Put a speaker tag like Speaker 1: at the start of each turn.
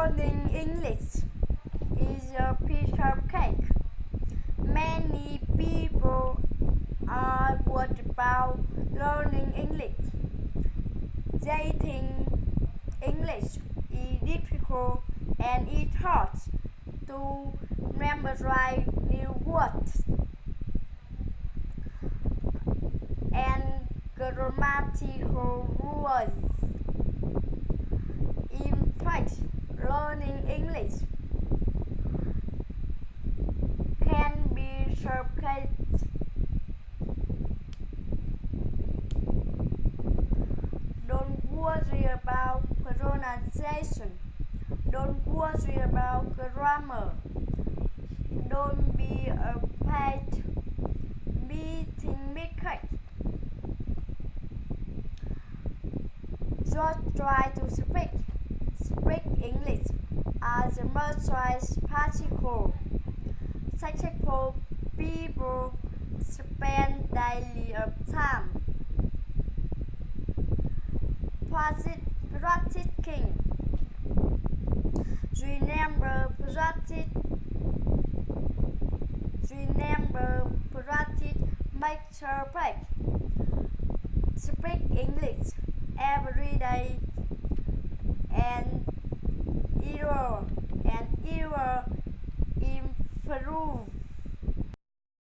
Speaker 1: Learning English is a piece of cake. Many people are worried about learning English. They think English is difficult and it's hard to memorize new words and grammatical rules. In fact, learning English can be complicated. Don't worry about pronunciation. Don't worry about grammar. Don't be afraid making mistakes. Just try to speak English as much as possible. Successful people spend daily time practicing. Remember practice makes perfect. Speak English every day